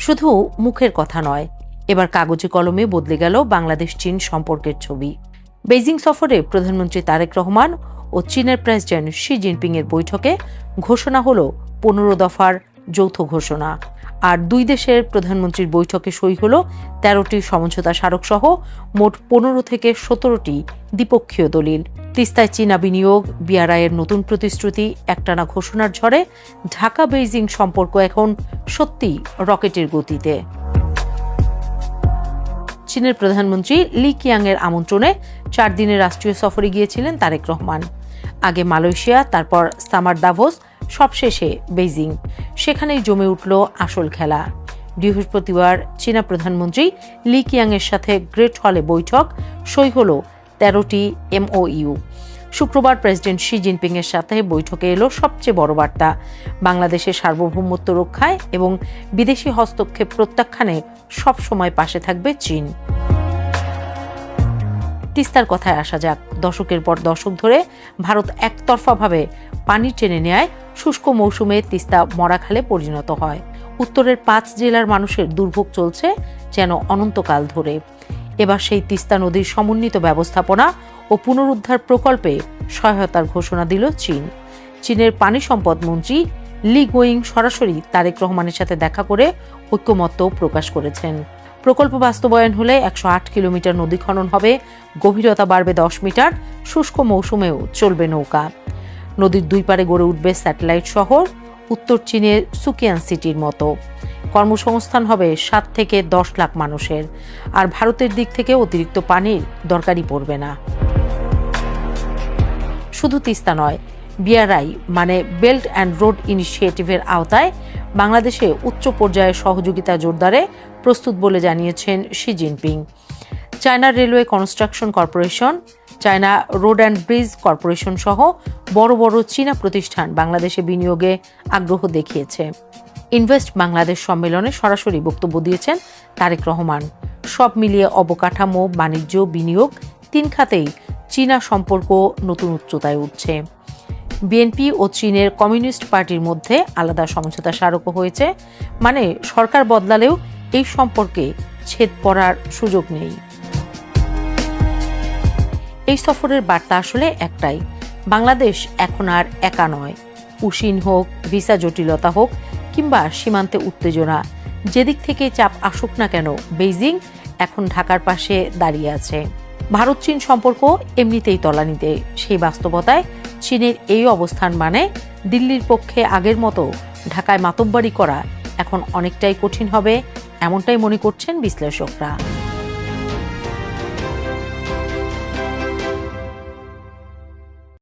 শুধু মুখের কথা নয়, এবার কাগজে কলমে বদলে গেল বাংলাদেশ চীন সম্পর্কের ছবি। বেইজিং সফরে প্রধানমন্ত্রী তারেক রহমান ও চীনের প্রেসিডেন্ট শি জিনপিং এর বৈঠকে ঘোষণা হলো 15 দফার যৌথ ঘোষণা। আর দুই দেশের প্রধানমন্ত্রীর বৈঠকে সই হল 13টি সমঝোতা স্মারক সহ মোট 15 থেকে 17টি দ্বিপক্ষীয় দলিল। তিস্তায় চীনা বিনিয়োগ, বিআরআইয়ের নতুন প্রতিশ্রুতি, একটানা ঘোষণার ঝড়ে ঢাকা বেইজিং সম্পর্ক এখন সত্যি রকেটের গতিতে। চীনের প্রধানমন্ত্রী লি কিয়াংয়ের আমন্ত্রণে 4 দিনের রাষ্ট্রীয় সফরে গিয়েছিলেন তারেক রহমান। আগে মালয়েশিয়া, তারপর সামার দাভোস, সবশেষে বেইজিং। সেখানেই জমে উঠল আসল খেলা। বৃহস্পতিবার চীনা প্রধানমন্ত্রী লি কিয়াংয়ের সাথে গ্রেট হলে বৈঠক, সই হল 13টি MOU। শুক্রবার প্রেসিডেন্ট শি জিনপিং এর সাথে বৈঠকে এলো সবচেয়ে বড় বার্তা, বাংলাদেশের সার্বভৌমত্ব রক্ষায় এবং বিদেশি হস্তক্ষেপ প্রত্যাখ্যানে সবসময় পাশে থাকবে চীন। তিস্তার কথায় আসা যাক। দশকের পর দশক ধরে ভারত একতরফাভাবে পানি টেনে নেয় শুষ্ক মৌসুমে তিস্তা মরাখালে পরিণত হয়। উত্তরের 5 জেলার মানুষের দুর্ভোগ চলছে যেন অনন্তকাল ধরে। এবার সেই তিস্তা নদীর সমন্বিত ব্যবস্থাপনা ও পুনরুদ্ধার প্রকল্পে সহায়তার ঘোষণা দিল চীন। চীনের পানি সম্পদ মন্ত্রী লি গোয়িং সরাসরি তারেক রহমানের সাথে দেখা করে ঐক্যমত্য প্রকাশ করেছেন। প্রকল্প বাস্তবায়ন হলে 108 কিলোমিটার নদী খনন হবে, গভীরতা বাড়বে 10 মিটার, শুষ্ক মৌসুমেও চলবে নৌকা। নদীর দুই পারে গড়ে উঠবে স্যাটেলাইট শহর, উত্তর চীনের সুকিয়ান সিটির মতো। কর্মসংস্থান হবে 7 থেকে 10 লাখ মানুষের। আর ভারতের দিক থেকে অতিরিক্ত পানির দরকারই পড়বে না। শুধু তিস্তা নয়, বিআরআই মানে বেল্ট অ্যান্ড রোড ইনিশিয়েটিভের আওতায় বাংলাদেশে উচ্চ পর্যায়ের সহযোগিতা জোরদারে প্রস্তুত বলে জানিয়েছেন Xi Jinping. China railway construction corporation, China road and bridge corporation সহ বড় বড় চীনা প্রতিষ্ঠান বাংলাদেশে বিনিয়োগে আগ্রহ দেখিয়েছে। ইনভেস্ট বাংলাদেশ সম্মেলনে সরাসরি বক্তব্য দিয়েছেন তারেক রহমান। সব মিলিয়ে অবকাঠামো, বাণিজ্য, বিনিয়োগ 3 খাতেই চীনা সম্পর্ক নতুন উচ্চতায় উঠছে। বিএনপি ও চীনের কমিউনিস্ট পার্টির মধ্যে আলাদা সমঝোতা স্মারকও হয়েছে, মানে সরকার বদলালেও এই সম্পর্কে ছেদ পড়ার সুযোগ নেই। এই সফরের বার্তা আসলে একটাই, বাংলাদেশ এখন আর একা নয়। উশিন হোক, ভিসা জটিলতা হোক কিংবা সীমান্তে উত্তেজনা, যেদিক থেকে চাপ আসুক না কেন, বেইজিং এখন ঢাকার পাশে দাঁড়িয়ে আছে। ভারত চীন সম্পর্ক এমনিতেই তলানিতে। সেই বাস্তবতায় চীনের এই অবস্থান মানে দিল্লির পক্ষে আগের মতো ঢাকায় মাতব্বরি করা এখন অনেকটাই কঠিন হবে, এমনটাই মনে করছেন বিশ্লেষকরা।